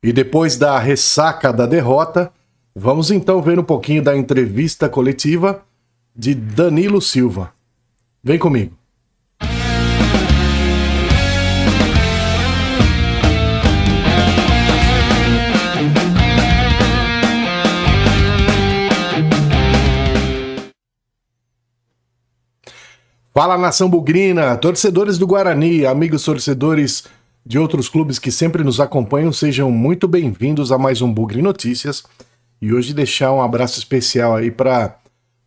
E depois da ressaca da derrota, vamos então ver um pouquinho da entrevista coletiva de Danilo Silva. Vem comigo. Fala, nação bugrina, torcedores do Guarani, amigos torcedores de outros clubes que sempre nos acompanham, sejam muito bem-vindos a mais um Bugre Notícias. E hoje deixar um abraço especial aí para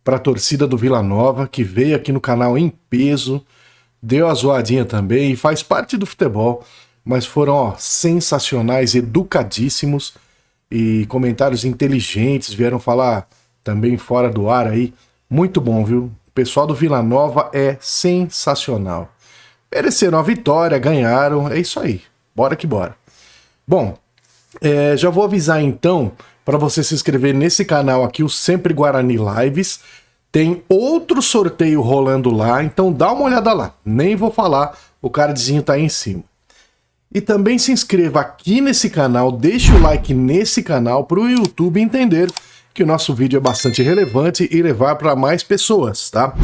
a torcida do Vila Nova, que veio aqui no canal em peso, deu a zoadinha também e faz parte do futebol, mas foram sensacionais, educadíssimos e comentários inteligentes, vieram falar também fora do ar aí, muito bom, viu? O pessoal do Vila Nova é sensacional. Mereceram a vitória, ganharam, é isso aí. Bora que bora. Bom, já vou avisar então para você se inscrever nesse canal aqui, o Sempre Guarani Lives. Tem outro sorteio rolando lá, então dá uma olhada lá. Nem vou falar, o cardzinho tá aí em cima. E também se inscreva aqui nesse canal, deixe o like nesse canal para o YouTube entender que o nosso vídeo é bastante relevante e levar para mais pessoas, tá?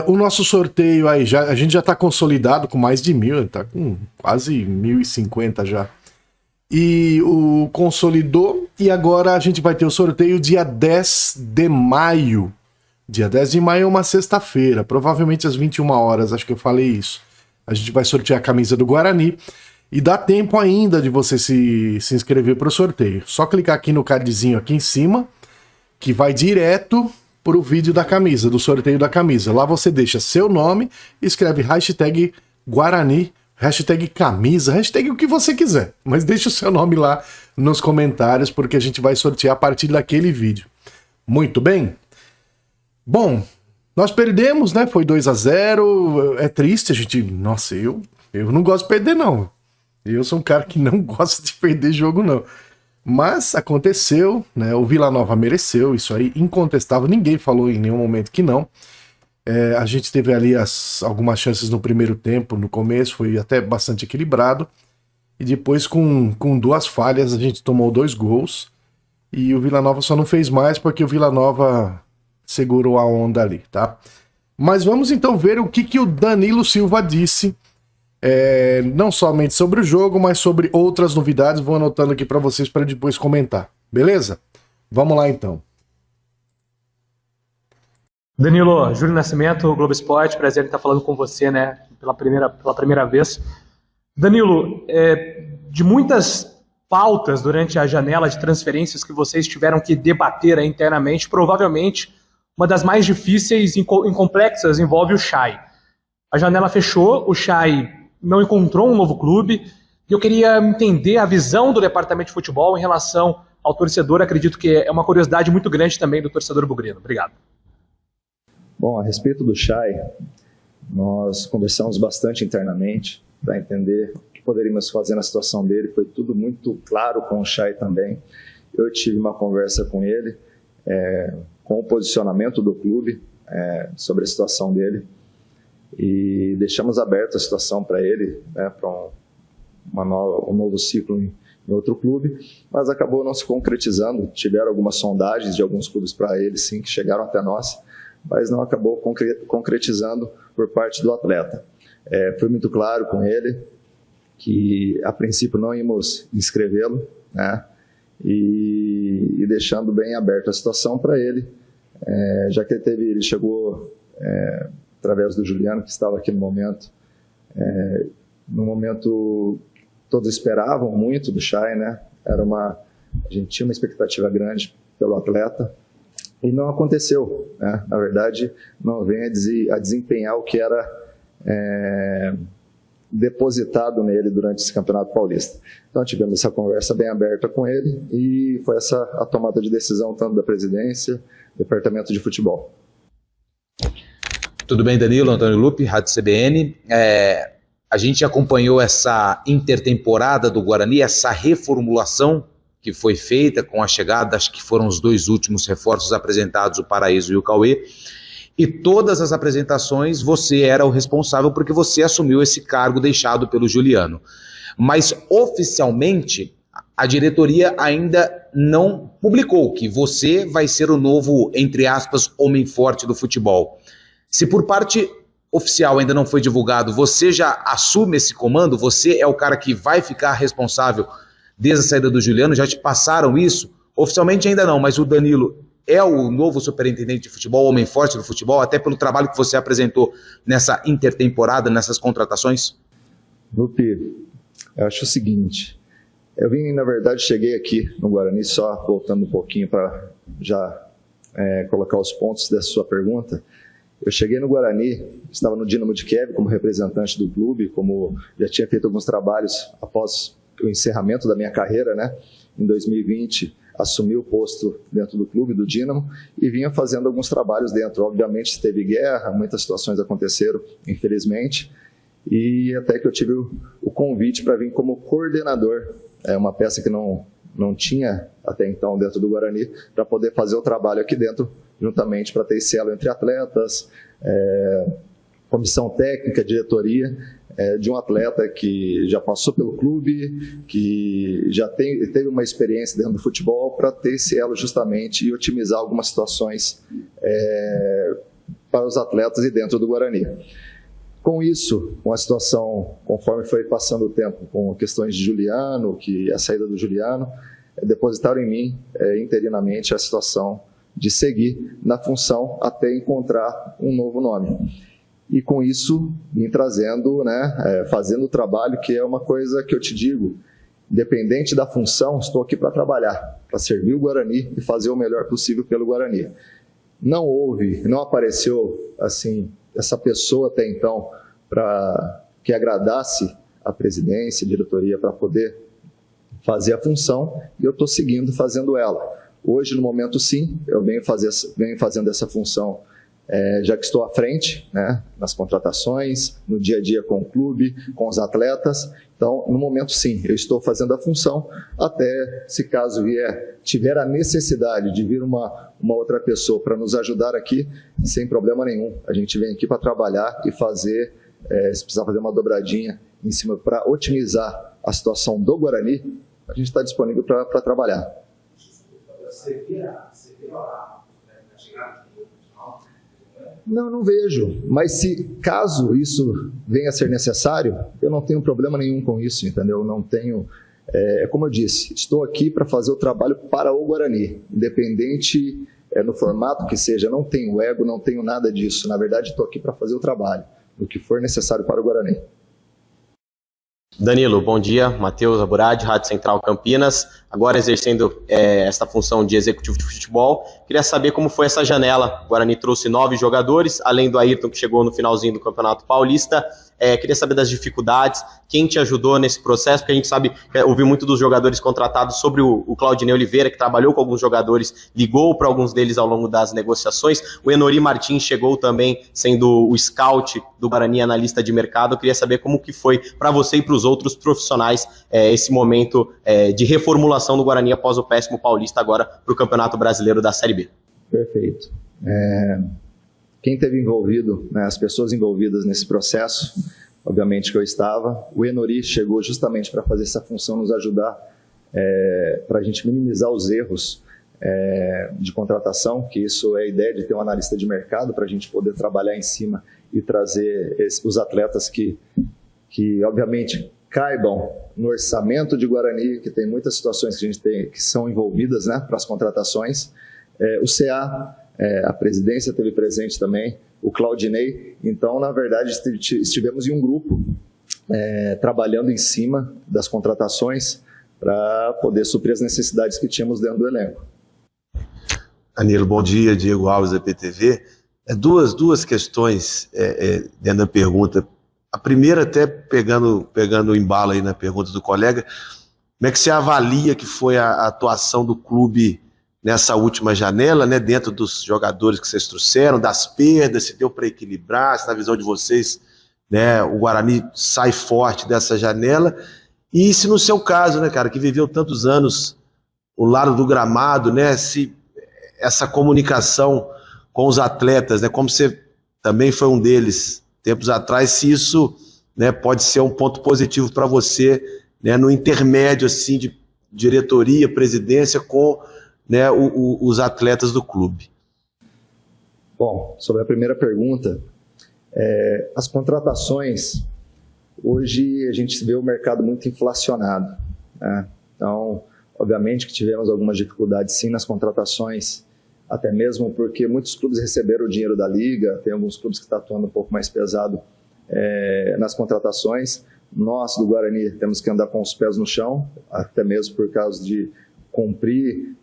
O nosso sorteio aí, a gente já está consolidado com mais de 1.000, está com quase 1.050 já. E o consolidou, e agora a gente vai ter o sorteio dia 10 de maio. Dia 10 de maio é uma sexta-feira, provavelmente às 21 horas, acho que eu falei isso. A gente vai sortear a camisa do Guarani. E dá tempo ainda de você se inscrever para o sorteio. Só clicar aqui no cardzinho aqui em cima, que vai direto para o vídeo da camisa, do sorteio da camisa. Lá você deixa seu nome, escreve hashtag Guarani, hashtag camisa, hashtag o que você quiser. Mas deixa o seu nome lá nos comentários, porque a gente vai sortear a partir daquele vídeo. Muito bem? Bom, nós perdemos, né? Foi 2-0. É triste, a gente... Nossa, eu não gosto de perder, não. Eu sou um cara que não gosta de perder jogo, não. Mas aconteceu, né? O Vila Nova mereceu, isso aí, incontestável. Ninguém falou em nenhum momento que não. A gente teve ali algumas chances no primeiro tempo, no começo, foi até bastante equilibrado. E depois, com duas falhas, a gente tomou 2 gols. E o Vila Nova só não fez mais porque o Vila Nova segurou a onda ali, tá? Mas vamos então ver o que o Danilo Silva disse. Não somente sobre o jogo, mas sobre outras novidades. Vou anotando aqui para vocês para depois comentar. Beleza? Vamos lá então. Danilo, Júlio Nascimento, Globo Esporte, prazer em estar falando com você, né, pela primeira vez. Danilo, de muitas pautas durante a janela de transferências que vocês tiveram que debater aí internamente, provavelmente uma das mais difíceis e complexas envolve o Chay. A janela fechou, o Chay não encontrou um novo clube, e eu queria entender a visão do departamento de futebol em relação ao torcedor. Acredito que é uma curiosidade muito grande também do torcedor bugrino. Obrigado. Bom, a respeito do Chay, nós conversamos bastante internamente para entender o que poderíamos fazer na situação dele. Foi tudo muito claro com o Chay também. Eu tive uma conversa com ele, com o posicionamento do clube sobre a situação dele. E deixamos aberta a situação para ele, né, para um novo ciclo em outro clube, mas acabou não se concretizando. Tiveram algumas sondagens de alguns clubes para ele, sim, que chegaram até nós, mas não acabou concretizando por parte do atleta. Foi muito claro com ele que, a princípio, não íamos inscrevê-lo, né, e deixando bem aberta a situação para ele, já que ele chegou... através do Juliano, que estava aqui no momento. No momento, todos esperavam muito do Chay, né? A gente tinha uma expectativa grande pelo atleta, e não aconteceu, né? Na verdade, não vem a desempenhar o que era depositado nele durante esse Campeonato Paulista. Então, tivemos essa conversa bem aberta com ele, e foi essa a tomada de decisão tanto da presidência, departamento de futebol. Tudo bem, Danilo? Antônio Lupe, Rádio CBN. A gente acompanhou essa intertemporada do Guarani, essa reformulação que foi feita com a chegada, acho que foram os 2 últimos reforços apresentados, o Paraíso e o Cauê, e todas as apresentações você era o responsável porque você assumiu esse cargo deixado pelo Juliano. Mas oficialmente a diretoria ainda não publicou que você vai ser o novo, entre aspas, homem forte do futebol. Se por parte oficial ainda não foi divulgado, você já assume esse comando? Você é o cara que vai ficar responsável desde a saída do Juliano? Já te passaram isso? Oficialmente ainda não, mas o Danilo é o novo superintendente de futebol, o homem forte do futebol, até pelo trabalho que você apresentou nessa intertemporada, nessas contratações? Lupe, eu acho o seguinte, eu vim, na verdade, cheguei aqui no Guarani, só voltando um pouquinho para já colocar os pontos dessa sua pergunta. Eu cheguei no Guarani, estava no Dinamo de Kiev como representante do clube, como já tinha feito alguns trabalhos após o encerramento da minha carreira, né? Em 2020, assumi o posto dentro do clube, do Dinamo, e vinha fazendo alguns trabalhos dentro. Obviamente teve guerra, muitas situações aconteceram, infelizmente, e até que eu tive o convite para vir como coordenador. É uma peça que não tinha até então dentro do Guarani, para poder fazer o trabalho aqui dentro, juntamente para ter esse elo entre atletas, comissão técnica, diretoria, de um atleta que já passou pelo clube, que já teve uma experiência dentro do futebol, para ter esse elo justamente e otimizar algumas situações para os atletas e dentro do Guarani. Com isso, com a situação, conforme foi passando o tempo, com questões de Juliano, que a saída do Juliano, depositaram em mim, interinamente, a situação de seguir na função até encontrar um novo nome. E com isso, vim trazendo, fazendo o trabalho, que é uma coisa que eu te digo, independente da função, estou aqui para trabalhar, para servir o Guarani e fazer o melhor possível pelo Guarani. Não apareceu, assim, essa pessoa até então, que agradasse a presidência, a diretoria, para poder fazer a função, e eu estou seguindo fazendo ela. Hoje, no momento, sim, eu venho fazendo essa função, já que estou à frente, né, nas contratações, no dia a dia com o clube, com os atletas. Então, no momento, sim, eu estou fazendo a função, até se caso tiver a necessidade de vir uma outra pessoa para nos ajudar aqui, sem problema nenhum. A gente vem aqui para trabalhar e fazer, se precisar fazer uma dobradinha em cima para otimizar a situação do Guarani, a gente está disponível para trabalhar. Não vejo, mas se caso isso venha a ser necessário, eu não tenho problema nenhum com isso, entendeu? Não tenho, como eu disse, estou aqui para fazer o trabalho para o Guarani, independente no formato que seja, não tenho ego, não tenho nada disso, na verdade estou aqui para fazer o trabalho, o que for necessário para o Guarani. Danilo, bom dia. Matheus Aburad, Rádio Central Campinas, agora exercendo esta função de executivo de futebol. Queria saber como foi essa janela. O Guarani trouxe 9 jogadores, além do Ayrton, que chegou no finalzinho do Campeonato Paulista. Queria saber das dificuldades, quem te ajudou nesse processo, porque a gente sabe, ouvi muito dos jogadores contratados sobre o Claudinei Oliveira, que trabalhou com alguns jogadores, ligou para alguns deles ao longo das negociações. O Enori Martins chegou também, sendo o scout do Guarani, analista de mercado. Eu queria saber como que foi para você e para os outros profissionais esse momento de reformulação do Guarani após o péssimo Paulista, agora para o Campeonato Brasileiro da Série B. Perfeito. Quem esteve envolvido, as pessoas envolvidas nesse processo, obviamente que eu estava, o Enori chegou justamente para fazer essa função, nos ajudar para a gente minimizar os erros de contratação, que isso é a ideia de ter um analista de mercado para a gente poder trabalhar em cima e trazer os atletas que obviamente caibam no orçamento de Guarani, que tem muitas situações que a gente tem que são envolvidas, para as contratações. O CA, a presidência teve presente também, o Claudinei. Então, na verdade, estivemos em um grupo trabalhando em cima das contratações para poder suprir as necessidades que tínhamos dentro do elenco. Danilo, bom dia. Diego Alves, da PTV. Duas questões dentro da pergunta. A primeira, até pegando o embalo aí na pergunta do colega, como é que você avalia que foi a atuação do clube nessa última janela, dentro dos jogadores que vocês trouxeram, das perdas, se deu para equilibrar, se na visão de vocês, o Guarani sai forte dessa janela, e se no seu caso, cara, que viveu tantos anos ao lado do gramado, se essa comunicação com os atletas, como você também foi um deles tempos atrás, se isso pode ser um ponto positivo para você, no intermédio assim, de diretoria, presidência com, né, os atletas do clube. Bom, sobre a primeira pergunta, as contratações, hoje a gente vê o mercado muito inflacionado, né? Então, obviamente que tivemos algumas dificuldades sim nas contratações, até mesmo porque muitos clubes receberam o dinheiro da liga, tem alguns clubes que estão atuando um pouco mais pesado nas contratações. Nós do Guarani temos que andar com os pés no chão, até mesmo por causa de cumprir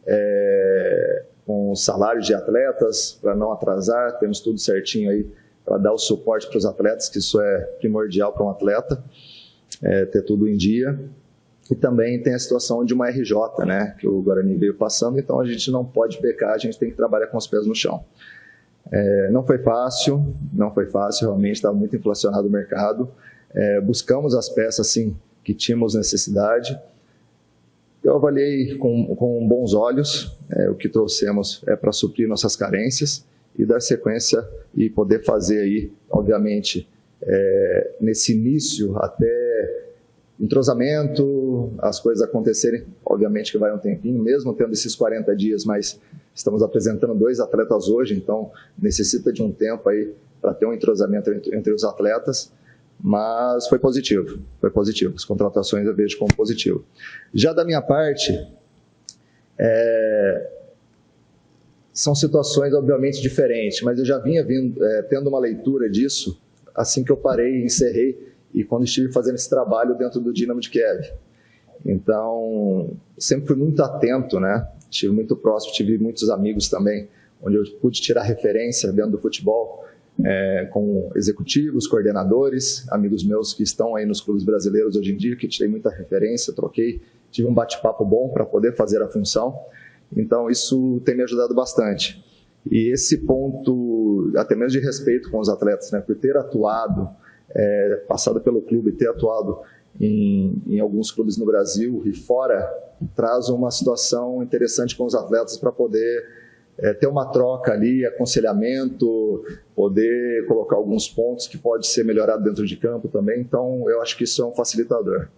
com os salários de atletas, para não atrasar, temos tudo certinho aí para dar o suporte para os atletas, que isso é primordial para um atleta, ter tudo em dia. E também tem a situação de uma RJ, né, que o Guarani veio passando, então a gente não pode pecar, a gente tem que trabalhar com os pés no chão. Não foi fácil, realmente estava muito inflacionado o mercado. Buscamos as peças, sim, que tínhamos necessidade. Eu avaliei com bons olhos, o que trouxemos para suprir nossas carências e dar sequência e poder fazer aí, obviamente, nesse início até entrosamento, as coisas acontecerem, obviamente que vai um tempinho, mesmo tendo esses 40 dias, mas estamos apresentando 2 atletas hoje, então necessita de um tempo aí para ter um entrosamento entre os atletas, mas foi positivo, as contratações eu vejo como positivo. Já da minha parte, são situações obviamente diferentes, mas eu já vinha tendo uma leitura disso assim que eu parei e encerrei, e quando estive fazendo esse trabalho dentro do Dynamo de Kiev. Então, sempre fui muito atento, né? Estive muito próximo, tive muitos amigos também, onde eu pude tirar referência dentro do futebol, com executivos, coordenadores, amigos meus que estão aí nos clubes brasileiros hoje em dia, que tirei muita referência, troquei, tive um bate-papo bom para poder fazer a função. Então, isso tem me ajudado bastante. E esse ponto, até mesmo de respeito com os atletas, né? Por ter atuado, passado pelo clube, ter atuado em alguns clubes no Brasil e fora, traz uma situação interessante com os atletas para poder ter uma troca ali, aconselhamento, poder colocar alguns pontos que pode ser melhorado dentro de campo também. Então, eu acho que isso é um facilitador.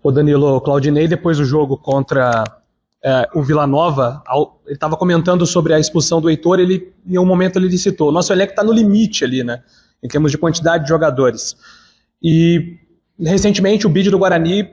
O Danilo, o Claudinei, depois do jogo contra o Vila Nova, ele estava comentando sobre a expulsão do Heitor, em um momento ele citou, nosso elenco está no limite ali, né, em termos de quantidade de jogadores. E recentemente o vídeo do Guarani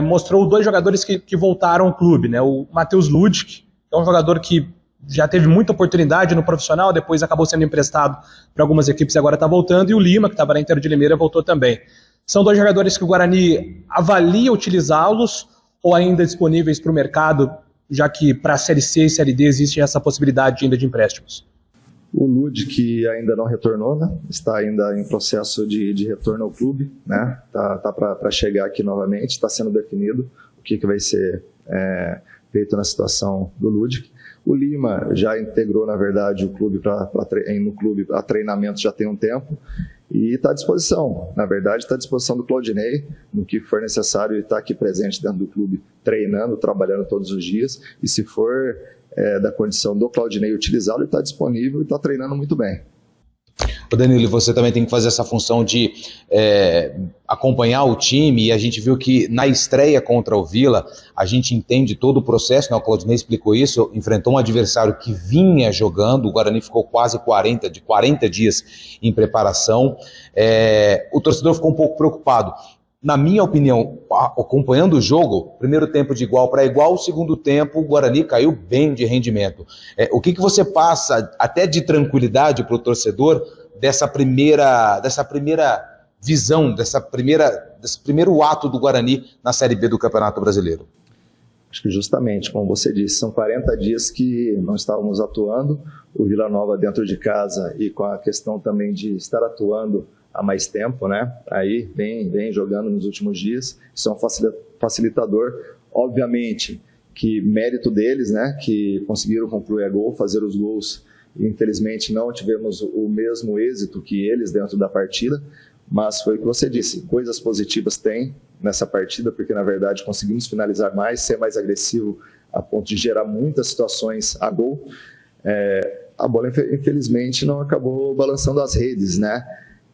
mostrou 2 jogadores que voltaram ao clube, né, o Matheus Ludic, que é um jogador que já teve muita oportunidade no profissional, depois acabou sendo emprestado para algumas equipes e agora está voltando, e o Lima, que estava na Inter de Limeira, voltou também. São 2 jogadores que o Guarani avalia utilizá-los ou ainda disponíveis para o mercado, já que para a Série C e Série D existe essa possibilidade ainda de empréstimos? O Ludic ainda não retornou, né? Está ainda em processo de retorno ao clube, né? Tá para chegar aqui novamente, está sendo definido o que vai ser feito na situação do Ludic. O Lima já integrou, na verdade, o clube no clube a treinamento já tem um tempo e está à disposição. Na verdade, está à disposição do Claudinei, no que for necessário, e está aqui presente dentro do clube, treinando, trabalhando todos os dias. E se for da condição do Claudinei utilizá-lo, ele está disponível e está treinando muito bem. Danilo, você também tem que fazer essa função de acompanhar o time, e a gente viu que na estreia contra o Vila, a gente entende todo o processo, né? O Claudinei explicou isso, enfrentou um adversário que vinha jogando, o Guarani ficou quase 40 dias em preparação, o torcedor ficou um pouco preocupado. Na minha opinião, acompanhando o jogo, primeiro tempo de igual para igual, o segundo tempo o Guarani caiu bem de rendimento. O que você passa até de tranquilidade para o torcedor dessa primeira visão, desse primeiro ato do Guarani na Série B do Campeonato Brasileiro? Acho que justamente, como você disse, são 40 dias que não estávamos atuando, o Vila Nova dentro de casa e com a questão também de estar atuando há mais tempo, né? Aí vem jogando nos últimos dias, isso é um facilitador, obviamente que mérito deles, né? Que conseguiram concluir a gol, fazer os gols, e infelizmente não tivemos o mesmo êxito que eles dentro da partida, mas foi o que você disse, coisas positivas tem nessa partida, porque na verdade conseguimos finalizar mais, ser mais agressivo a ponto de gerar muitas situações a gol. A bola infelizmente não acabou balançando as redes, né?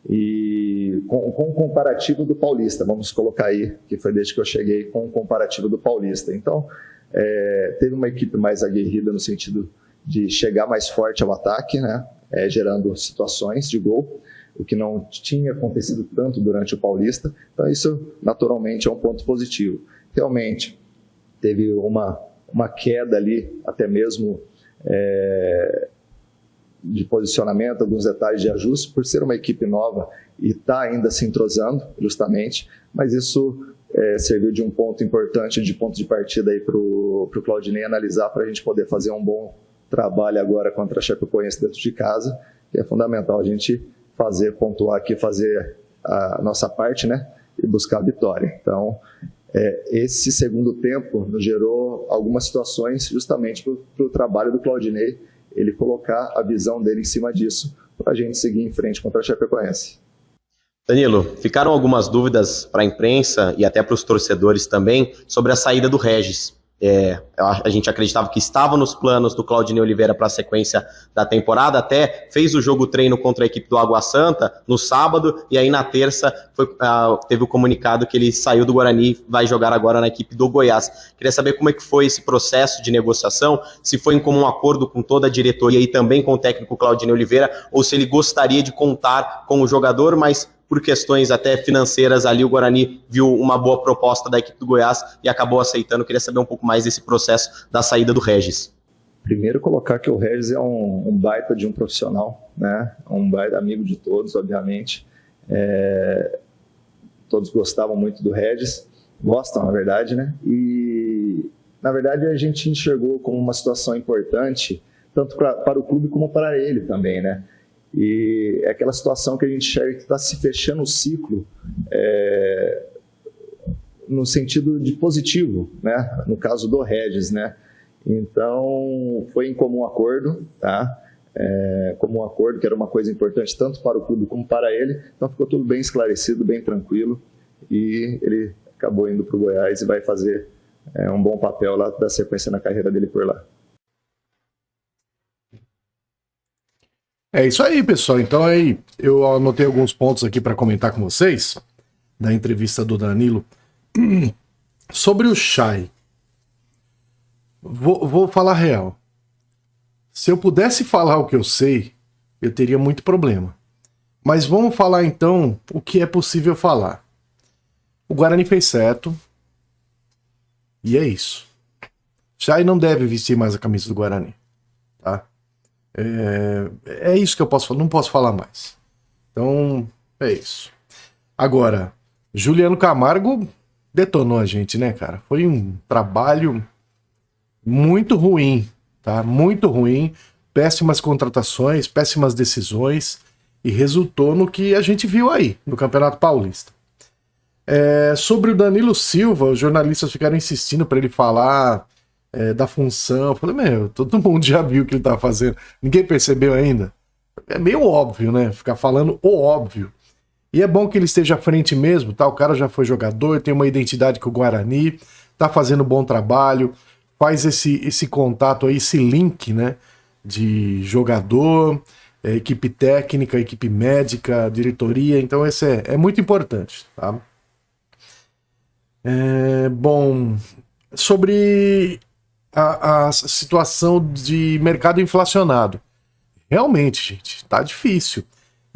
E com o comparativo do Paulista, vamos colocar aí, que foi desde que eu cheguei, com o comparativo do Paulista. Então, teve uma equipe mais aguerrida no sentido de chegar mais forte ao ataque, né? Gerando situações de gol, o que não tinha acontecido tanto durante o Paulista. Então, isso naturalmente é um ponto positivo. Realmente, teve uma queda ali, até mesmo de posicionamento, alguns detalhes de ajuste, por ser uma equipe nova e estar ainda se entrosando, justamente, mas isso serviu de um ponto importante, de ponto de partida aí para o Claudinei analisar, para a gente poder fazer um bom trabalho agora contra a Chapecoense dentro de casa, que é fundamental a gente pontuar aqui, fazer a nossa parte, né, e buscar a vitória. Então, esse segundo tempo nos gerou algumas situações justamente para o trabalho do Claudinei, ele colocar a visão dele em cima disso, para a gente seguir em frente contra a Chapecoense. Danilo, ficaram algumas dúvidas para a imprensa e até para os torcedores também sobre a saída do Regis. A gente acreditava que estava nos planos do Claudinei Oliveira para a sequência da temporada, até fez o jogo treino contra a equipe do Água Santa no sábado, e aí na terça teve o comunicado que ele saiu do Guarani e vai jogar agora na equipe do Goiás. Queria saber como é que foi esse processo de negociação, se foi em comum acordo com toda a diretoria e também com o técnico Claudinei Oliveira, ou se ele gostaria de contar com o jogador, mas por questões até financeiras ali o Guarani viu uma boa proposta da equipe do Goiás e acabou aceitando. Queria saber um pouco mais desse processo da saída do Regis. Primeiro, colocar que o Regis é um baita de um profissional, né? Um baita amigo de todos, obviamente. Todos gostavam muito do Regis, gostam, na verdade, né? E, na verdade, a gente enxergou como uma situação importante, tanto para o clube como para ele também, né? E é aquela situação que a gente enxerga que está se fechando o ciclo no sentido de positivo, né? No caso do Regis, né? Então, foi em comum acordo, tá? Comum acordo, que era uma coisa importante tanto para o clube como para ele. Então, ficou tudo bem esclarecido, bem tranquilo. E ele acabou indo para o Goiás e vai fazer um bom papel lá da sequência na carreira dele por lá. É isso aí, pessoal. Então aí eu anotei alguns pontos aqui para comentar com vocês da entrevista do Danilo sobre o Chay. Vou falar real. Se eu pudesse falar o que eu sei, eu teria muito problema. Mas vamos falar então o que é possível falar. O Guarani fez certo. E é isso. Chay não deve vestir mais a camisa do Guarani, tá? É isso que eu posso falar, não posso falar mais. Então, é isso. Agora, Juliano Camargo detonou a gente, né, cara? Foi um trabalho muito ruim, tá? Muito ruim. Péssimas contratações, péssimas decisões, e resultou no que a gente viu aí, no Campeonato Paulista. Sobre o Danilo Silva, os jornalistas ficaram insistindo para ele falar da função. Eu falei, todo mundo já viu o que ele tá fazendo. Ninguém percebeu ainda? É meio óbvio, né? Ficar falando o óbvio. E é bom que ele esteja à frente mesmo, tá? O cara já foi jogador, tem uma identidade com o Guarani, tá fazendo bom trabalho, faz esse contato aí, esse link, né? De jogador, equipe técnica, equipe médica, diretoria. Então esse é muito importante, tá? Bom, sobre a situação de mercado inflacionado. Realmente, gente, tá difícil.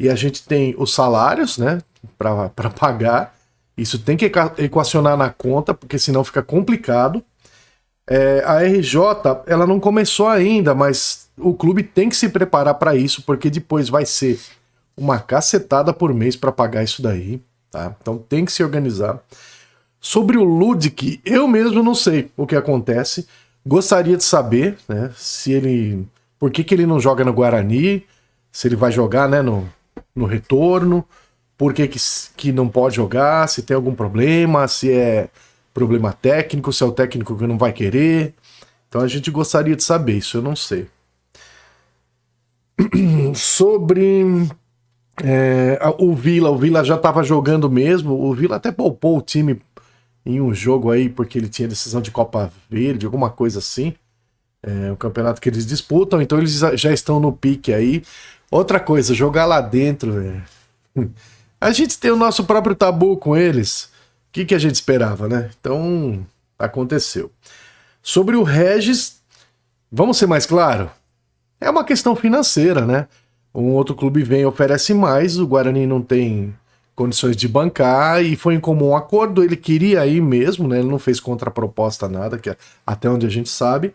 E a gente tem os salários, né, para pagar. Isso tem que equacionar na conta, porque senão fica complicado. A RJ, ela não começou ainda, mas o clube tem que se preparar para isso, porque depois vai ser uma cacetada por mês para pagar isso daí, tá? Então tem que se organizar. Sobre o Ludic, eu mesmo não sei o que acontece. Gostaria de saber, né, se ele, por que ele não joga no Guarani, se ele vai jogar, né, no retorno, por que não pode jogar, se tem algum problema, se é problema técnico, se é o técnico que não vai querer. Então a gente gostaria de saber, isso eu não sei. Sobre o Vila já estava jogando mesmo, o Vila até poupou o time em um jogo aí, porque ele tinha decisão de Copa Verde, alguma coisa assim, o campeonato que eles disputam, então eles já estão no pique aí. Outra coisa, jogar lá dentro, A gente tem o nosso próprio tabu com eles. O que a gente esperava, né? Então, aconteceu. Sobre o Regis, vamos ser mais claro? É uma questão financeira, né? Um outro clube vem e oferece mais, o Guarani não tem condições de bancar e foi em comum acordo, ele queria ir mesmo, né? Ele não fez contraproposta nada, que é até onde a gente sabe,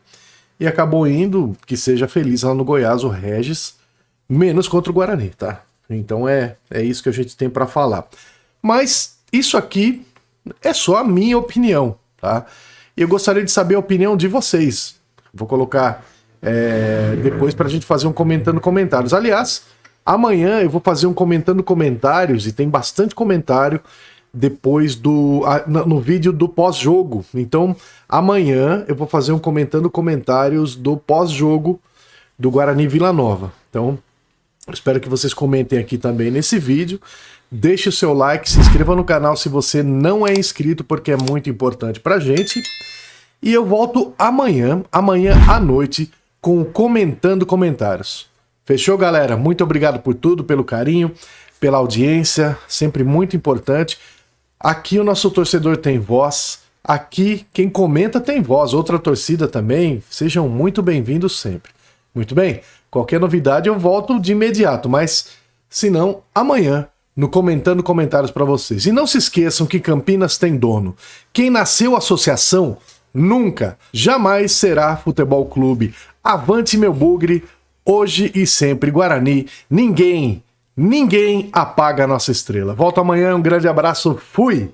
e acabou indo, que seja feliz lá no Goiás, o Regis, menos contra o Guarani, tá? Então é isso que a gente tem para falar. Mas isso aqui é só a minha opinião, tá? E eu gostaria de saber a opinião de vocês. Vou colocar depois pra gente fazer um comentando comentários. Aliás, amanhã eu vou fazer um comentando comentários, e tem bastante comentário depois no vídeo do pós-jogo. Então, amanhã eu vou fazer um comentando comentários do pós-jogo do Guarani Vila Nova. Então, espero que vocês comentem aqui também nesse vídeo. Deixe o seu like, se inscreva no canal se você não é inscrito, porque é muito importante pra gente. E eu volto amanhã à noite, com o Comentando Comentários. Fechou, galera? Muito obrigado por tudo, pelo carinho, pela audiência, sempre muito importante. Aqui o nosso torcedor tem voz, aqui quem comenta tem voz, outra torcida também. Sejam muito bem-vindos sempre. Muito bem? Qualquer novidade eu volto de imediato, mas se não, amanhã no Comentando Comentários para vocês. E não se esqueçam que Campinas tem dono. Quem nasceu associação nunca, jamais será Futebol Clube. Avante, meu bugre, hoje e sempre Guarani. Ninguém apaga a nossa estrela. Volto amanhã, um grande abraço, fui!